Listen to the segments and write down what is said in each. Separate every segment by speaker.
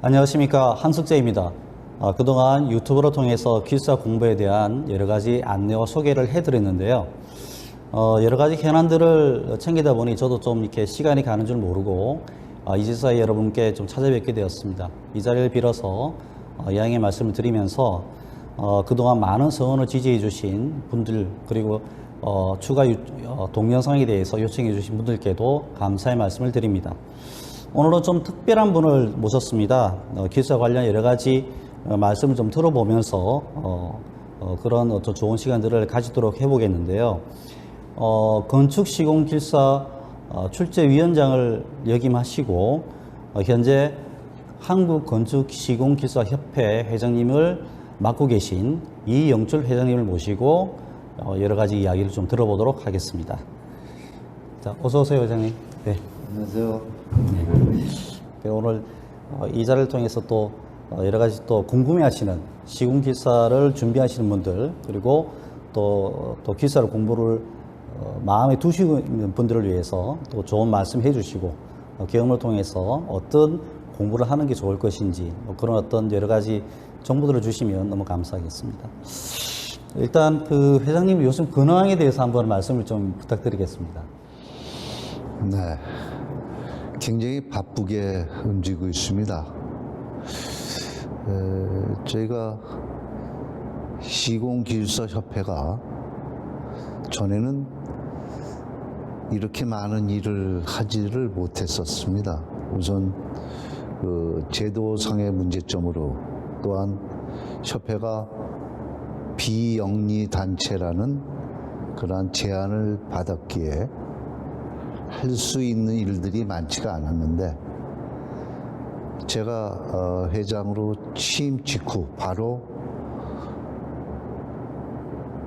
Speaker 1: 안녕하십니까, 한숙재입니다. 그동안 유튜브를 통해서 기숙사 공부에 대한 여러 가지 안내와 소개를 해드렸는데요. 여러 가지 현안들을 챙기다 보니 저도 좀 이렇게 시간이 가는 줄 모르고 이제서야 여러분께 좀 찾아뵙게 되었습니다. 이 자리를 빌어서 이왕의 말씀을 드리면서 그동안 많은 성원을 지지해 주신 분들, 그리고 추가 동영상에 대해서 요청해 주신 분들께도 감사의 말씀을 드립니다. 오늘은 좀 특별한 분을 모셨습니다. 기숙사 관련 여러 가지 말씀을 좀 들어보면서 그런 어떤 좋은 시간들을 가지도록 해보겠는데요. 건축시공기술사 출제위원장을 역임하시고 현재 한국건축시공기술사협회 회장님을 맡고 계신 이영출 회장님을 모시고 여러 가지 이야기를 좀 들어보도록 하겠습니다. 자, 어서 오세요, 회장님. 네.
Speaker 2: 안녕하세요.
Speaker 1: 네. 오늘 이 자리를 통해서 또 여러 가지 또 궁금해하시는 시공기술사를 준비하시는 분들, 그리고 또 기술사 공부를 마음에 두시고 있는 분들을 위해서 또 좋은 말씀 해주시고 경험을 통해서 어떤 공부를 하는 게 좋을 것인지 그런 어떤 여러 가지 정보들을 주시면 너무 감사하겠습니다. 일단 그 회장님 요즘 근황에 대해서 한번 말씀을 좀 부탁드리겠습니다.
Speaker 2: 네, 굉장히 바쁘게 움직이고 있습니다. 저희가 시공기술사협회가 전에는 이렇게 많은 일을 하지를 못했었습니다. 우선 그 제도상의 문제점으로, 또한 협회가 비영리 단체라는 그러한 제안을 받았기에 할 수 있는 일들이 많지가 않았는데, 제가 회장으로 취임 직후 바로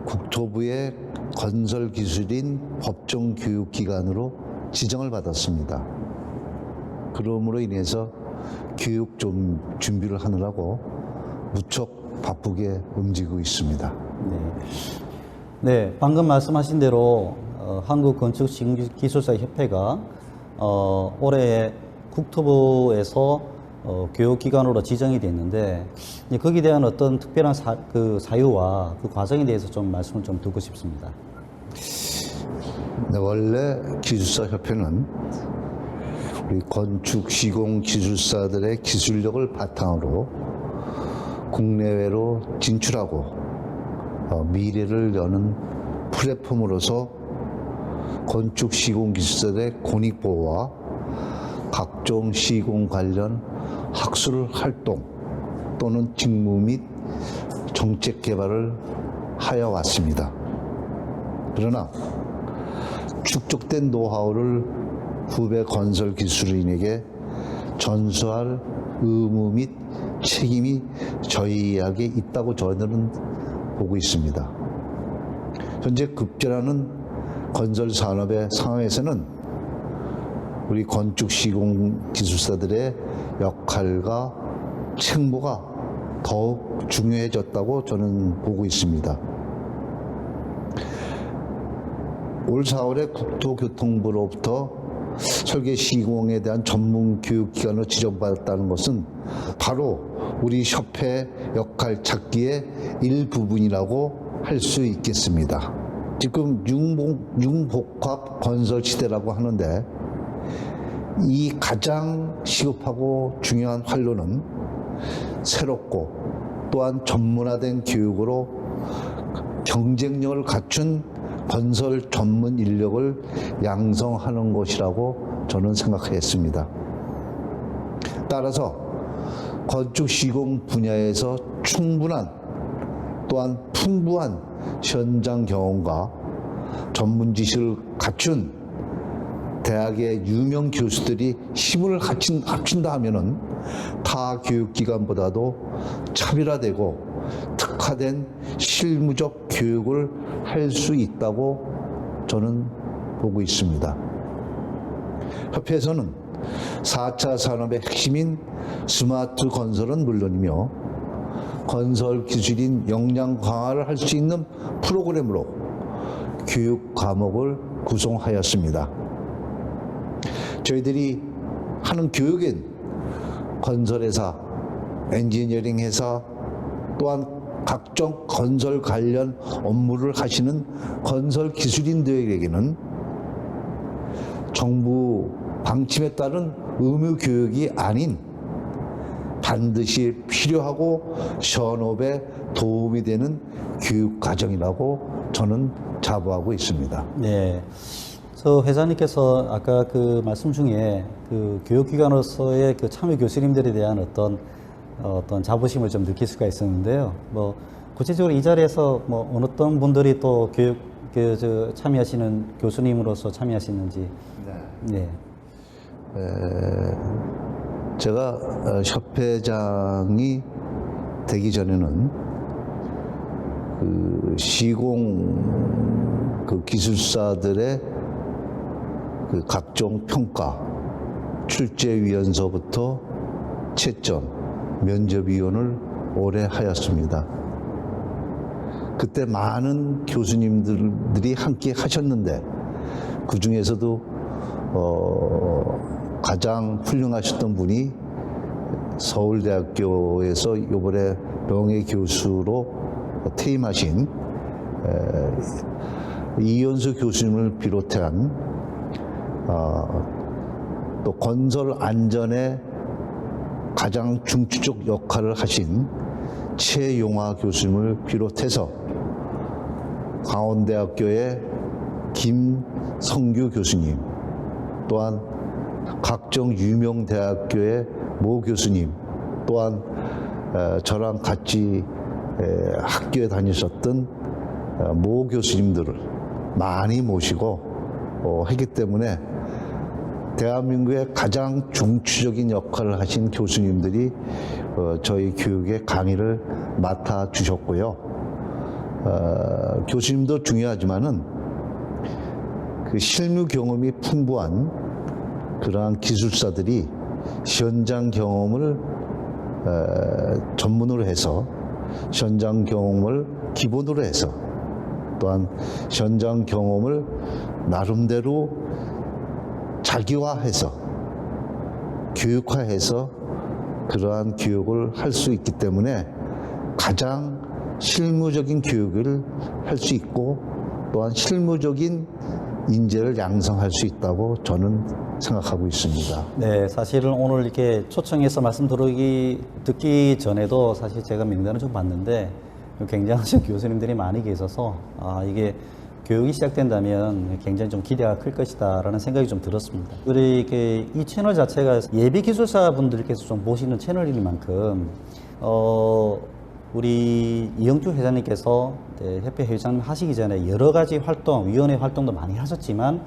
Speaker 2: 국토부의 건설기술인 법정교육기관으로 지정을 받았습니다. 그러므로 인해서 교육 좀 준비를 하느라고 무척 바쁘게 움직이고 있습니다.
Speaker 1: 네, 방금 말씀하신 대로 한국건축기술사협회가 올해 국토부에서 교육기관으로 지정이 됐는데, 거기에 대한 어떤 특별한 사유와 그 과정에 대해서 좀 말씀을 좀 듣고 싶습니다.
Speaker 2: 네, 원래 기술사협회는 우리 건축시공기술사들의 기술력을 바탕으로 국내외로 진출하고 미래를 여는 플랫폼으로서 건축시공기술사들의 권익보호와 각종 시공 관련 학술 활동 또는 직무 및 정책 개발을 하여 왔습니다. 그러나 축적된 노하우를 후배 건설 기술인에게 전수할 의무 및 책임이 저희에게 있다고 저희들은 보고 있습니다. 현재 급변하는 건설 산업의 상황에서는 우리 건축시공기술사들의 역할과 책무가 더욱 중요해졌다고 저는 보고 있습니다. 올 4월에 국토교통부로부터 설계시공에 대한 전문 교육기관으로 지정받았다는 것은 바로 우리 협회 역할 찾기의 일부분이라고 할 수 있겠습니다. 지금 융복합 건설 시대라고 하는데, 이 가장 시급하고 중요한 활로는 새롭고 또한 전문화된 교육으로 경쟁력을 갖춘 건설 전문 인력을 양성하는 것이라고 저는 생각했습니다. 따라서 건축시공 분야에서 충분한 또한 풍부한 현장 경험과 전문 지식을 갖춘 대학의 유명 교수들이 힘을 합친다 하면은 타 교육기관보다도 차별화되고 특화된 실무적 교육을 할 수 있다고 저는 보고 있습니다. 협회에서는 4차 산업의 핵심인 스마트 건설은 물론이며 건설 기술인 역량 강화를 할 수 있는 프로그램으로 교육 과목을 구성하였습니다. 저희들이 하는 교육엔 건설회사, 엔지니어링 회사, 또한 각종 건설 관련 업무를 하시는 건설 기술인들에게는 정부 방침에 따른 의무 교육이 아닌 반드시 필요하고 현업에 도움이 되는 교육 과정이라고 저는 자부하고 있습니다.
Speaker 1: 네. 저 회장님께서 아까 그 말씀 중에 그 교육기관으로서의 그 참여 교수님들에 대한 어떤 자부심을 좀 느낄 수가 있었는데요. 뭐 구체적으로 이 자리에서 뭐 어떤 분들이 또 교육 참여하시는 교수님으로서 참여하시는지. 네.
Speaker 2: 제가 협회장이 되기 전에는 그 시공 그 기술사들의 그 각종 평가, 출제위원서부터 채점, 면접위원을 오래 하였습니다. 그때 많은 교수님들이 함께 하셨는데 그 중에서도 가장 훌륭하셨던 분이 서울대학교에서 이번에 명예교수로 퇴임하신 이현수 교수님을 비롯한 또 건설 안전에 가장 중추적 역할을 하신 최용화 교수님을 비롯해서 강원대학교의 김성규 교수님, 또한 각종 유명 대학교의 모 교수님, 또한 저랑 같이 학교에 다니셨던 모 교수님들을 많이 모시고 했기 때문에 대한민국의 가장 중추적인 역할을 하신 교수님들이 저희 교육의 강의를 맡아주셨고요. 교수님도 중요하지만은 그 실무 경험이 풍부한 그러한 기술사들이 현장 경험을 전문으로 해서 현장 경험을 기본으로 해서 또한 현장 경험을 나름대로 자기화해서 교육화해서 그러한 교육을 할 수 있기 때문에 가장 실무적인 교육을 할 수 있고 또한 실무적인 인재를 양성할 수 있다고 저는 생각하고 있습니다.
Speaker 1: 네, 사실은 오늘 이렇게 초청해서 말씀 듣기 전에도 사실 제가 명단을 좀 봤는데 굉장하신 교수님들이 많이 계셔서 이게 교육이 시작된다면 굉장히 좀 기대가 클 것이다라는 생각이 좀 들었습니다. 우리 이 채널 자체가 예비 기술사 분들께서 좀 보시는 채널인 만큼 우리 이영주 회장님께서 협회 회장님 하시기 전에 여러 가지 활동, 위원회 활동도 많이 하셨지만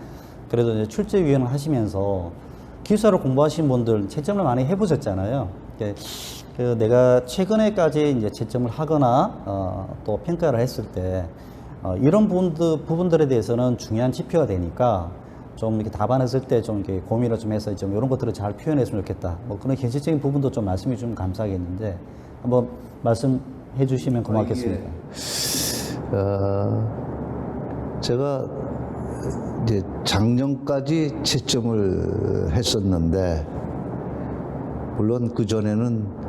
Speaker 1: 그래도 이제 출제위원을 하시면서 기술사를 공부하신 분들 채점을 많이 해보셨잖아요. 내가 최근에까지 이제 채점을 하거나 또 평가를 했을 때 이런 부분들에 대해서는 중요한 지표가 되니까 좀 이렇게 답안했을 때 좀 이렇게 고민을 좀 해서 좀 이런 것들을 잘 표현했으면 좋겠다. 뭐 그런 현실적인 부분도 좀 말씀해 주면 감사하겠는데 한번 말씀해 주시면 고맙겠습니다.
Speaker 2: 제가 이제 작년까지 채점을 했었는데 물론 그 전에는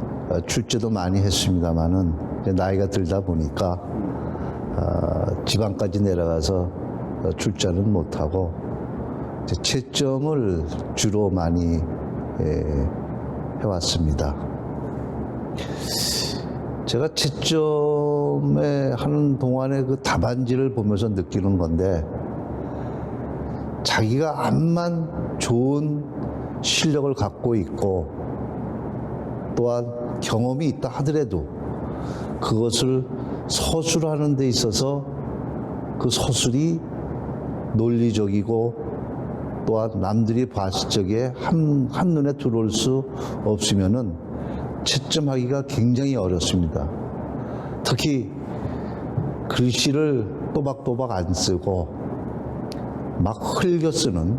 Speaker 2: 출제도 많이 했습니다만은 나이가 들다 보니까 지방까지 내려가서 출제는 못하고 채점을 주로 많이 해왔습니다. 제가 채점에 하는 동안에 그 답안지를 보면서 느끼는 건데 자기가 암만 좋은 실력을 갖고 있고 또한 경험이 있다 하더라도 그것을 서술하는 데 있어서 그 서술이 논리적이고 또한 남들이 봤을 적에 한눈에 들어올 수 없으면은 채점하기가 굉장히 어렵습니다. 특히 글씨를 또박또박 안 쓰고 막 흘겨 쓰는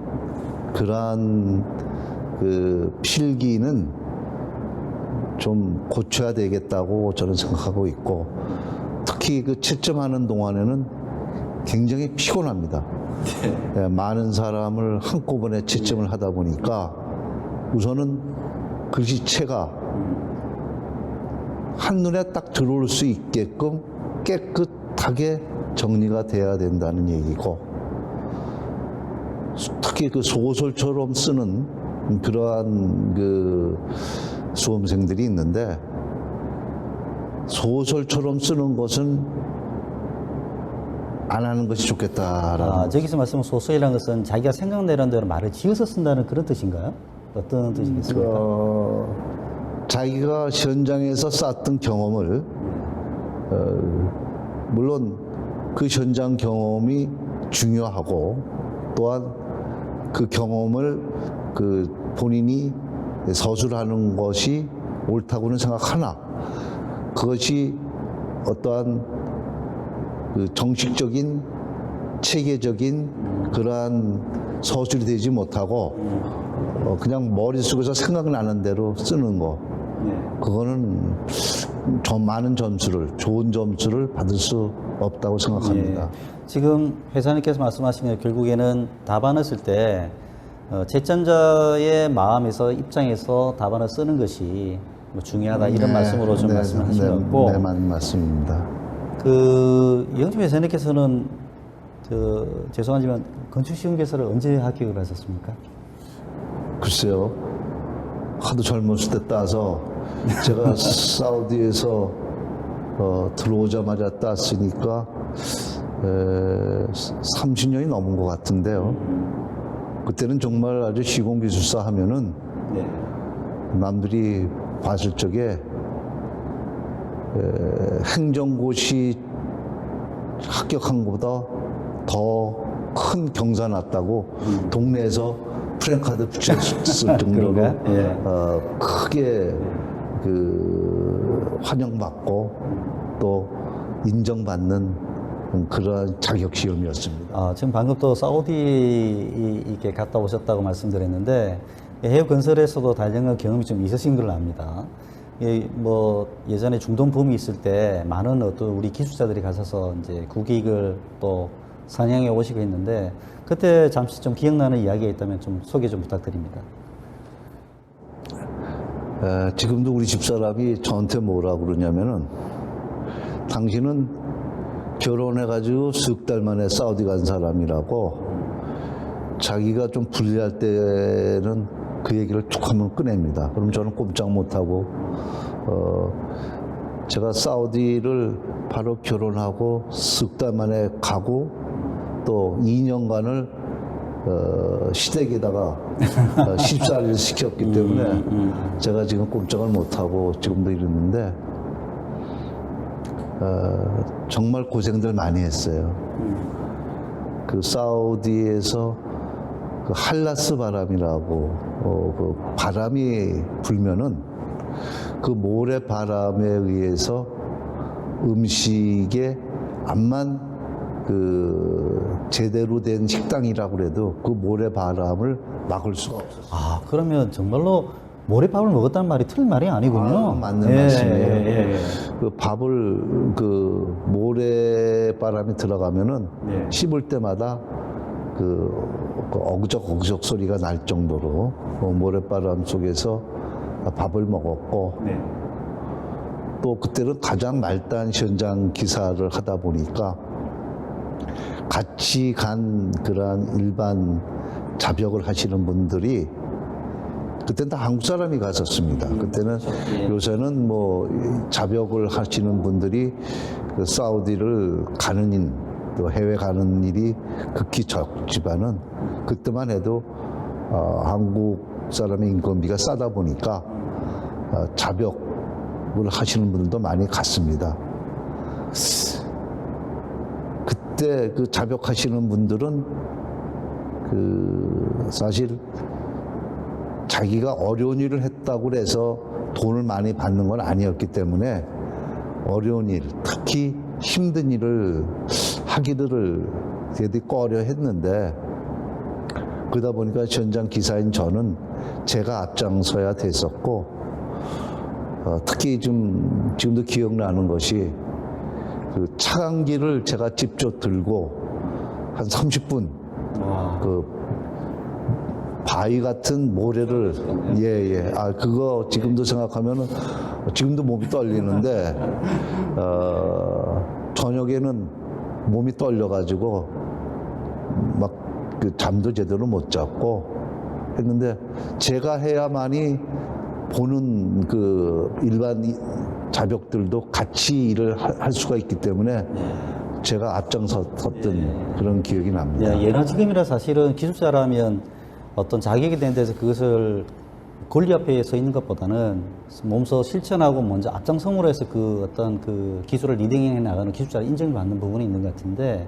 Speaker 2: 그러한 그 필기는 좀 고쳐야 되겠다고 저는 생각하고 있고 특히 그 채점하는 동안에는 굉장히 피곤합니다. 네, 많은 사람을 한꺼번에 채점을 하다 보니까 우선은 글씨체가 한눈에 딱 들어올 수 있게끔 깨끗하게 정리가 돼야 된다는 얘기고, 특히 그 소설처럼 쓰는 그러한 그 수험생들이 있는데, 소설처럼 쓰는 것은 안 하는 것이 좋겠다라는.
Speaker 1: 저기서 말씀은 소설이라는 것은 자기가 생각내는 대로 말을 지어서 쓴다는 그런 뜻인가요? 어떤 뜻이겠습니까?
Speaker 2: 자기가 현장에서 쌓았던 경험을, 물론 그 현장 경험이 중요하고, 또한 그 경험을 그 본인이 서술하는 것이 옳다고는 생각하나, 그것이 어떠한 그 정식적인 체계적인 그러한 서술이 되지 못하고 그냥 머릿속에서 생각나는 대로 쓰는 거, 그거는 좀 많은 점수를, 좋은 점수를 받을 수 없다고 생각합니다.
Speaker 1: 지금 회장님께서 말씀하신 게 결국에는 답안을 쓸 때 채점자의 마음에서 입장에서 답안을 쓰는 것이 뭐 중요하다 이런 말씀으로 좀 말씀을 하신 것 같고,
Speaker 2: 네, 맞습니다.
Speaker 1: 그 영주 회장님께서는 죄송하지만 건축시험교사를 언제 합격을 하셨습니까?
Speaker 2: 글쎄요, 하도 젊었을 때 따서 제가 사우디에서 들어오자마자 땄으니까 30년이 넘은 것 같은데요. 그때는 정말 아주 시공기술사 하면은 남들이 봤을 적에 행정고시 합격한 것보다 더 큰 경사 났다고 동네에서 프랭카드 붙였을 정도로 크게 그 환영받고 또 인정받는 그러한 자격 시험이었습니다.
Speaker 1: 지금 방금 또 사우디 이렇게 갔다 오셨다고 말씀드렸는데, 해외 건설에서도 다양한 경험이 좀 있으신 걸로 압니다. 뭐 예전에 중동 붐이 있을 때 많은 어떤 우리 기술자들이 가셔서 이제 국익을 또 선양해 오시고 했는데, 그때 잠시 좀 기억나는 이야기가 있다면 좀 소개 좀 부탁드립니다.
Speaker 2: 지금도 우리 집사람이 저한테 뭐라 그러냐면은, 당신은 결혼해가지고 석 달 만에 사우디 간 사람이라고, 자기가 좀 불리할 때는 그 얘기를 툭 하면 꺼냅니다. 그럼 저는 꼼짝 못하고, 제가 사우디를 바로 결혼하고 석 달 만에 가고 또 2년간을 시댁에다가 시집살이를 시켰기 때문에 제가 지금 꼼짝을 못하고 지금도 이러는데, 정말 고생들 많이 했어요. 그 사우디에서 그 할라스 바람이라고 그 바람이 불면은 그 모래 바람에 의해서 음식에 암만 그 제대로 된 식당이라고 그래도 그 모래 바람을 막을 수가 없었어요.
Speaker 1: 그러면 정말로 모래밥을 먹었다는 말이 틀린 말이 아니군요.
Speaker 2: 맞는 말씀이에요. 그 밥을 그 모래 바람이 들어가면은 씹을 때마다 그 어그적 소리가 날 정도로 모래바람 속에서 밥을 먹었고, 또 그때는 가장 말단 현장 기사를 하다 보니까 같이 간 그러한 일반 자벽을 하시는 분들이, 그때는 다 한국 사람이 갔었습니다. 그때는, 요새는 뭐 자벽을 하시는 분들이 그 사우디를 가는 일, 또 해외 가는 일이 극히 적지만은, 그때만 해도 한국 사람의 인건비가 싸다 보니까 자벽을 하시는 분들도 많이 갔습니다. 그때 그 자벽 하시는 분들은 그 사실 자기가 어려운 일을 했다고 해서 돈을 많이 받는 건 아니었기 때문에 어려운 일, 특히 힘든 일을 하기를 되게 꺼려 했는데, 그러다 보니까 현장 기사인 저는 제가 앞장서야 됐었고, 특히 지금도 기억나는 것이, 그 차강기를 제가 직접 들고 한 30분 그 바위 같은 모래를 예예. 아 그거 지금도 생각하면은 지금도 몸이 떨리는데 저녁에는 몸이 떨려가지고 막 그 잠도 제대로 못 잤고 했는데 제가 해야만이 보는 그 일반 자벽들도 같이 일을 할 수가 있기 때문에 제가 앞장섰던 그런 기억이 납니다.
Speaker 1: 예, 예나 지금이라 사실은 기술자라면 어떤 자격이 된 데서 그것을 권리 앞에 서 있는 것보다는 몸소 실천하고 먼저 앞장섬으로 해서 그 어떤 그 기술을 리딩해 나가는 기술자를 인정을 받는 부분이 있는 것 같은데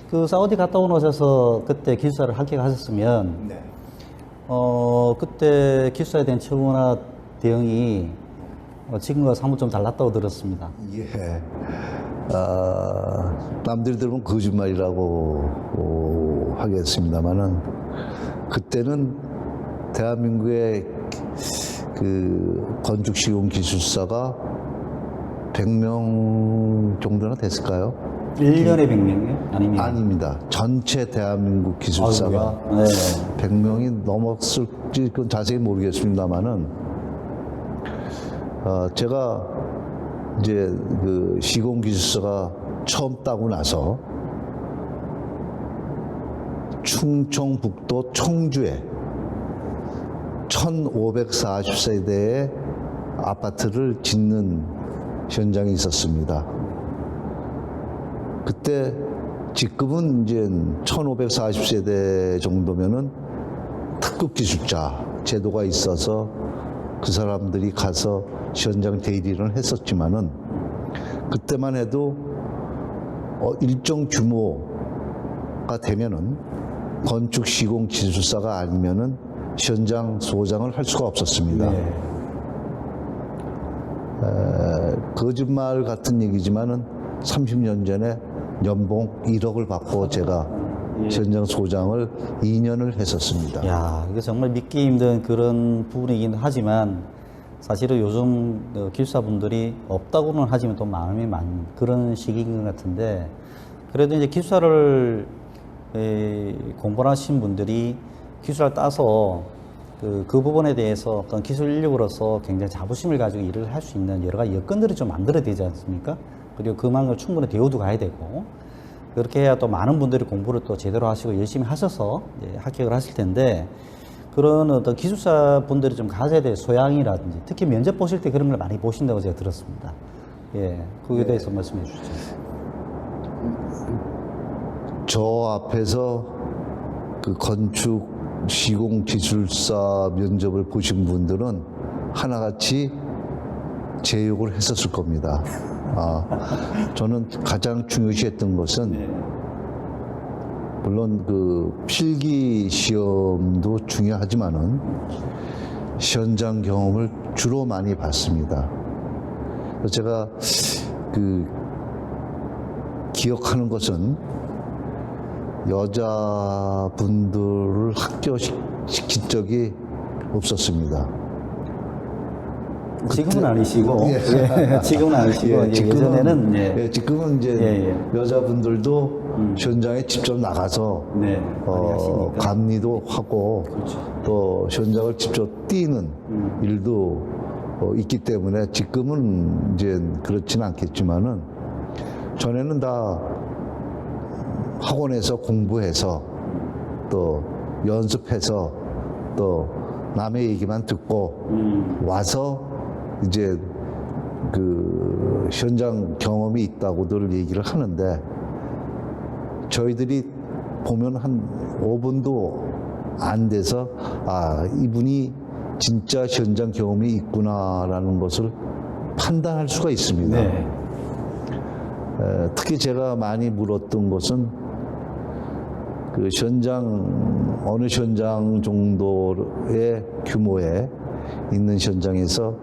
Speaker 1: 그 사우디 갔다 오셔서 그때 기술자를 합격하셨으면 그때 기술자에 대한 처우나 대응이 지금과 사뭇 좀 달랐다고 들었습니다.
Speaker 2: 예. 남들이 들으면 거짓말이라고 하겠습니다만은 그때는 대한민국의 그 건축 시공 기술사가 100명 정도나 됐을까요?
Speaker 1: 1년에 100명이요? 아니면
Speaker 2: 아닙니다. 전체 대한민국 기술사가
Speaker 1: 네.
Speaker 2: 100명이 넘었을지 그건 자세히 모르겠습니다만은 제가 이제 그 시공기술사가 처음 따고 나서 충청북도 청주에 1540세대의 아파트를 짓는 현장이 있었습니다. 그때 직급은 이제 1540세대 정도면은 특급 기술자 제도가 있어서 그 사람들이 가서 현장 대리를 했었지만은 그때만 해도 일정 규모가 되면은 건축 시공 기술사가 아니면은 현장 소장을 할 수가 없었습니다.
Speaker 1: 네.
Speaker 2: 거짓말 같은 얘기지만은 30년 전에 연봉 1억을 받고 제가 현장 소장을 2년을 했었습니다.
Speaker 1: 야, 이게 정말 믿기 힘든 그런 부분이긴 하지만 사실은 요즘 기술사분들이 없다고는 하지만 또 마음이 많은 그런 시기인 것 같은데 그래도 이제 기술사를 공부하신 분들이 기술을 따서 그 부분에 대해서 어떤 기술 인력으로서 굉장히 자부심을 가지고 일을 할 수 있는 여러 가지 여건들이 좀 만들어야 되지 않습니까? 그리고 그만큼 충분히 배우도 가야 되고 그렇게 해야 또 많은 분들이 공부를 또 제대로 하시고 열심히 하셔서 이제 합격을 하실 텐데 그런 어떤 기술사 분들이 좀 가져야 될 소양이라든지 특히 면접 보실 때 그런 걸 많이 보신다고 제가 들었습니다. 예, 거기에 대해서 말씀해 주시죠.
Speaker 2: 저 앞에서 그 건축 시공 기술사 면접을 보신 분들은 하나같이 제욕을 했었을 겁니다. 저는 가장 중요시했던 것은 물론 그 필기 시험도 중요하지만은 현장 경험을 주로 많이 받습니다. 제가 그 기억하는 것은 여자분들을 합격시킨 적이 없었습니다.
Speaker 1: 지금은 아니시고,
Speaker 2: 예.
Speaker 1: 예, 지금은 아니시고, 예전에는, 예.
Speaker 2: 지금은 이제 여자분들도 현장에 직접 나가서
Speaker 1: 네, 많이 하시니까.
Speaker 2: 감리도 하고
Speaker 1: 그렇죠.
Speaker 2: 또 현장을 직접 뛰는 일도 있기 때문에 지금은 이제 그렇지는 않겠지만은 전에는 다 학원에서 공부해서 또 연습해서 또 남의 얘기만 듣고 와서 이제 그 현장 경험이 있다고들 얘기를 하는데 저희들이 보면 한 5분도 안 돼서 이분이 진짜 현장 경험이 있구나라는 것을 판단할 수가 있습니다.
Speaker 1: 네.
Speaker 2: 특히 제가 많이 물었던 것은 그 현장 어느 현장 정도의 규모에 있는 현장에서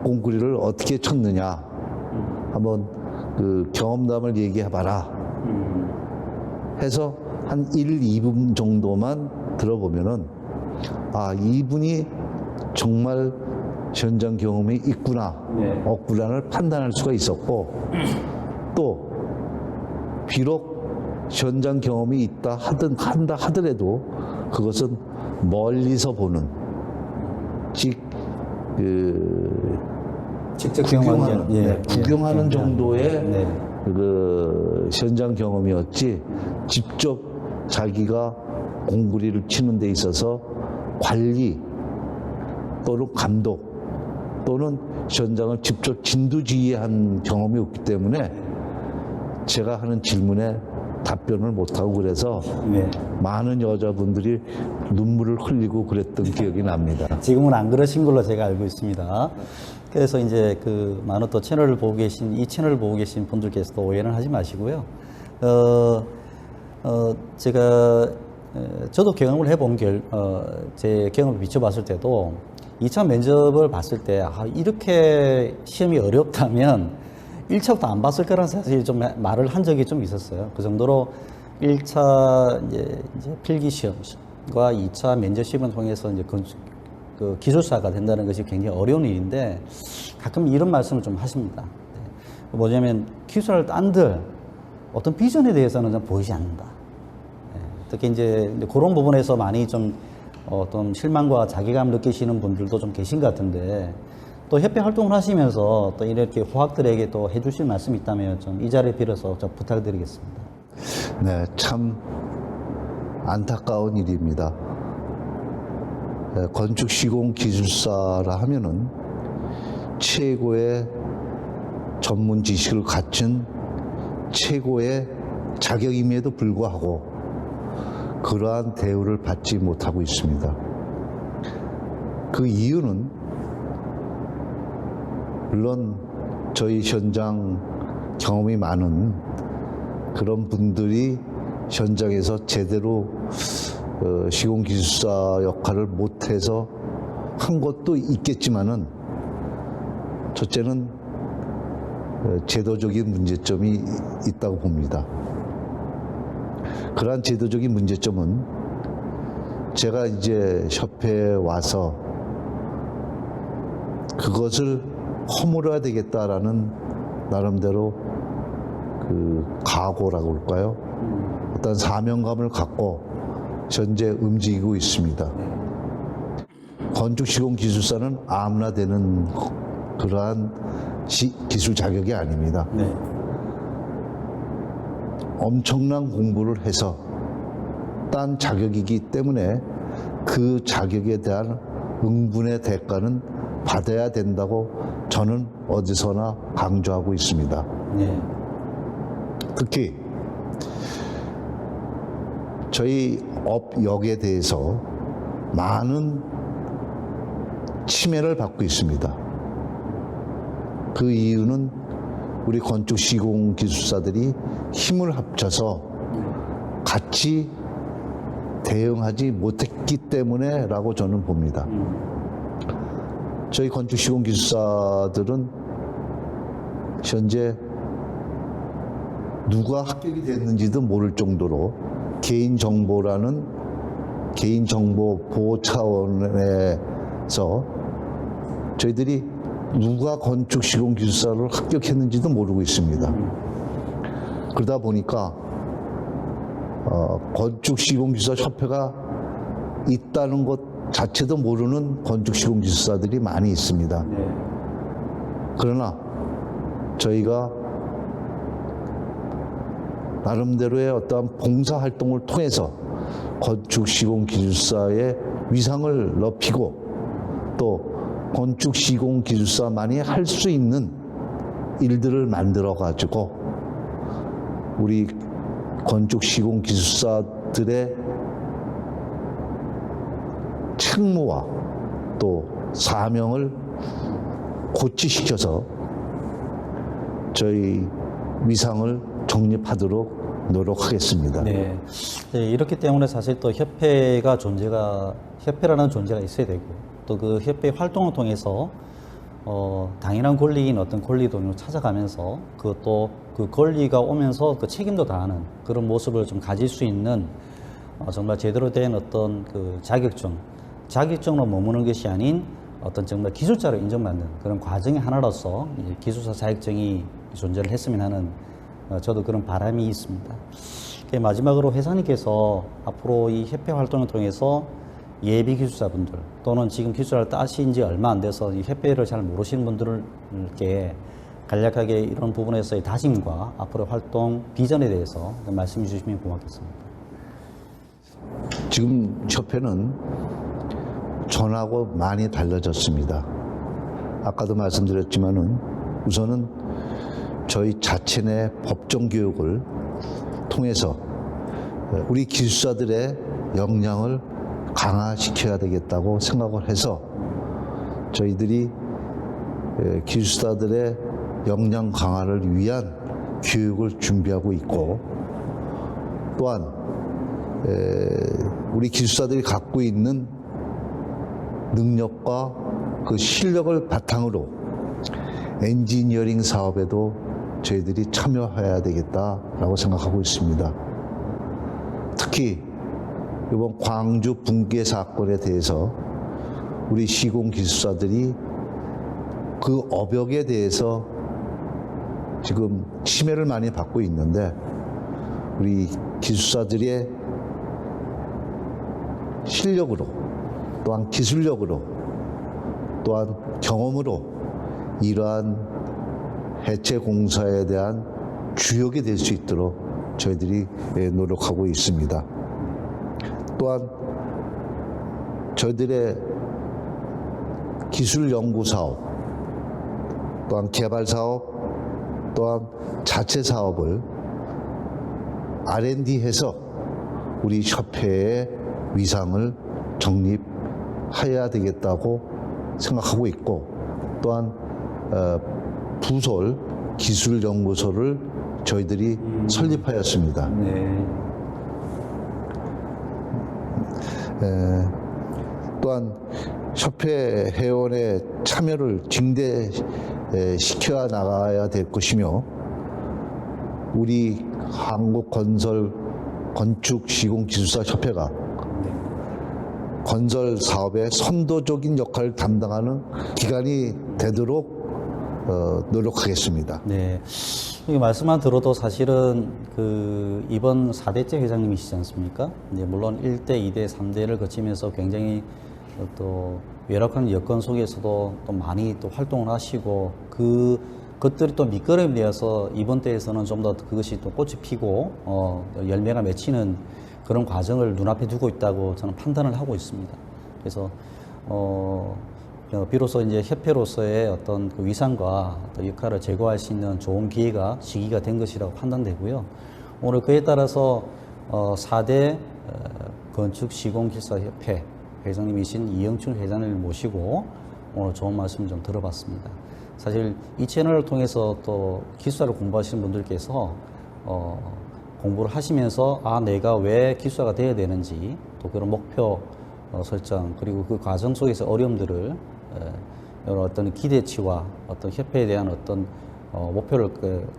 Speaker 2: 꽁구리를 어떻게 쳤느냐 한번 그 경험담을 얘기해봐라 해서 한 1, 2분 정도만 들어보면은 이분이 정말 현장 경험이 있구나 없구나를 판단할 수가 있었고 또 비록 현장 경험이 있다 한다 하더라도 그것은 멀리서 보는, 즉
Speaker 1: 직접
Speaker 2: 구경하는, 구경하는
Speaker 1: 예.
Speaker 2: 정도의
Speaker 1: 네.
Speaker 2: 그 현장 경험이었지, 직접 자기가 공구리를 치는 데 있어서 관리 또는 감독 또는 현장을 직접 진두지휘한 경험이 없기 때문에 제가 하는 질문에 답변을 못하고, 그래서
Speaker 1: 네.
Speaker 2: 많은 여자분들이 눈물을 흘리고 그랬던 기억이 납니다.
Speaker 1: 지금은 안 그러신 걸로 제가 알고 있습니다. 그래서 이제 그 많은 또 채널을 보고 계신, 이 채널을 보고 계신 분들께서도 오해는 하지 마시고요. 제가 저도 경험을 해본 제 경험을 비춰봤을 때도 2차 면접을 봤을 때 이렇게 시험이 어렵다면 1차부터 안 봤을 거라는 사실 좀 말을 한 적이 좀 있었어요. 그 정도로 1차 이제 필기 시험과 2차 면접 시험을 통해서 이제 그 기술사가 된다는 것이 굉장히 어려운 일인데 가끔 이런 말씀을 좀 하십니다. 네. 뭐냐면 기술사를 딴들 어떤 비전에 대해서는 좀 보이지 않는다. 네. 특히 이제 그런 부분에서 많이 좀 어떤 실망과 자괴감 느끼시는 분들도 좀 계신 것 같은데, 또 협회 활동을 하시면서 또 이렇게 후학들에게 또 해주실 말씀이 있다면 좀 이 자리를 빌어서 좀 부탁드리겠습니다.
Speaker 2: 네, 참 안타까운 일입니다. 건축 시공 기술사라 하면은 최고의 전문 지식을 갖춘 최고의 자격임에도 불구하고 그러한 대우를 받지 못하고 있습니다. 그 이유는 물론 저희 현장 경험이 많은 그런 분들이 현장에서 제대로 시공기술사 역할을 못해서 한 것도 있겠지만은, 첫째는 제도적인 문제점이 있다고 봅니다. 그러한 제도적인 문제점은 제가 이제 협회에 와서 그것을 허물어야 되겠다라는 나름대로 그 각오라고 할까요? 어떤 사명감을 갖고 현재 움직이고 있습니다. 건축시공기술사는 아무나 되는 그러한 기술 자격이 아닙니다.
Speaker 1: 네.
Speaker 2: 엄청난 공부를 해서 딴 자격이기 때문에 그 자격에 대한 응분의 대가는 받아야 된다고 저는 어디서나 강조하고 있습니다.
Speaker 1: 네.
Speaker 2: 특히 저희 업역에 대해서 많은 침해를 받고 있습니다. 그 이유는 우리 건축시공기술사들이 힘을 합쳐서 같이 대응하지 못했기 때문에 라고 저는 봅니다. 저희 건축시공기술사들은 현재 누가 합격이 됐는지도 모를 정도로 개인정보라는 개인정보 보호 차원에서 저희들이 누가 건축시공기술사를 합격했는지도 모르고 있습니다. 그러다 보니까 건축시공기술사 협회가 있다는 것 자체도 모르는 건축시공기술사들이 많이 있습니다.
Speaker 1: 네.
Speaker 2: 그러나 저희가 나름대로의 어떠한 봉사활동을 통해서 건축시공기술사의 위상을 높이고 또 건축시공기술사만이 할 수 있는 일들을 만들어 가지고 우리 건축시공기술사들의 책무와 또 사명을 고취시켜서 저희 위상을 정립하도록 노력하겠습니다.
Speaker 1: 네. 네, 이렇기 때문에 사실 또 협회라는 존재가 있어야 되고, 또 그 협회 활동을 통해서 당연한 권리인 어떤 권리도 찾아가면서 그것도 그 권리가 오면서 그 책임도 다하는 그런 모습을 좀 가질 수 있는 정말 제대로 된 어떤 그 자격증으로 머무는 것이 아닌 어떤 정말 기술자로 인정받는 그런 과정의 하나로서 이제 기술사 자격증이 존재를 했으면 하는 저도 그런 바람이 있습니다. 마지막으로 회장님께서 앞으로 이 협회 활동을 통해서 예비 기술자분들 또는 지금 기술자를 따신 지 얼마 안 돼서 이 협회를 잘 모르시는 분들께 간략하게 이런 부분에서의 다짐과 앞으로 활동 비전에 대해서 말씀해 주시면 고맙겠습니다.
Speaker 2: 지금 협회는 전하고 많이 달라졌습니다. 아까도 말씀드렸지만은 우선은 저희 자체 내 법정 교육을 통해서 우리 기술사들의 역량을 강화시켜야 되겠다고 생각을 해서 저희들이 기술사들의 역량 강화를 위한 교육을 준비하고 있고, 또한 우리 기술사들이 갖고 있는 능력과 그 실력을 바탕으로 엔지니어링 사업에도 저희들이 참여해야 되겠다라고 생각하고 있습니다. 특히 이번 광주 붕괴 사건에 대해서 우리 시공기술사들이 그 업역에 대해서 지금 침해를 많이 받고 있는데, 우리 기술사들의 실력으로 또한 기술력으로 또한 경험으로 이러한 해체 공사에 대한 주역이 될 수 있도록 저희들이 노력하고 있습니다. 또한 저희들의 기술 연구 사업, 또한 개발 사업, 또한 자체 사업을 R&D해서 우리 협회의 위상을 정립해야 되겠다고 생각하고 있고, 또한 부설 기술연구소를 저희들이 설립하였습니다.
Speaker 1: 네.
Speaker 2: 또한 협회 회원의 참여를 증대시켜 나가야 될 것이며, 우리 한국건설건축시공기술사협회가 건설 사업의 선도적인 역할을 담당하는 기관이 되도록 노력하겠습니다.
Speaker 1: 네. 이 말씀만 들어도 사실은 그 이번 4대째 회장님이시지 않습니까? 이제 물론 1대, 2대, 3대를 거치면서 굉장히 또 열악한 여건 속에서도 또 많이 또 활동을 하시고, 그것들이 또 밑거름이 되어서 이번 때에서는 좀 더 그것이 또 꽃이 피고 열매가 맺히는 그런 과정을 눈앞에 두고 있다고 저는 판단을 하고 있습니다. 그래서 비로소 이제 협회로서의 어떤 그 위상과 또 역할을 제고할 수 있는 좋은 시기가 된 것이라고 판단되고요. 오늘 그에 따라서 4대 건축시공기술사협회 회장님이신 이영춘 회장을 모시고 오늘 좋은 말씀 좀 들어봤습니다. 사실 이 채널을 통해서 또 기술사를 공부하시는 분들께서 공부를 하시면서 내가 왜 기술사가 되어야 되는지, 또 그런 목표 설정, 그리고 그 과정 속에서 어려움들을 이런 어떤 기대치와 어떤 협회에 대한 어떤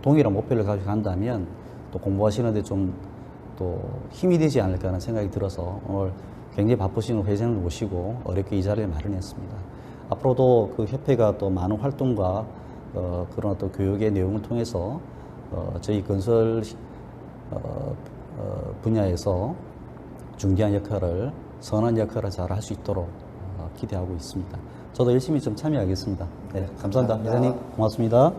Speaker 1: 동일한 목표를 가지고 간다면 또 공부하시는데 좀 또 힘이 되지 않을까 하는 생각이 들어서 오늘 굉장히 바쁘신 회장을 모시고 어렵게 이 자리를 마련했습니다. 앞으로도 그 협회가 또 많은 활동과 그런 어떤 교육의 내용을 통해서 저희 건설 분야에서 중대한 역할을, 선한 역할을 잘 할 수 있도록 기대하고 있습니다. 저도 열심히 좀 참여하겠습니다. 네, 감사합니다. 회장님, 고맙습니다.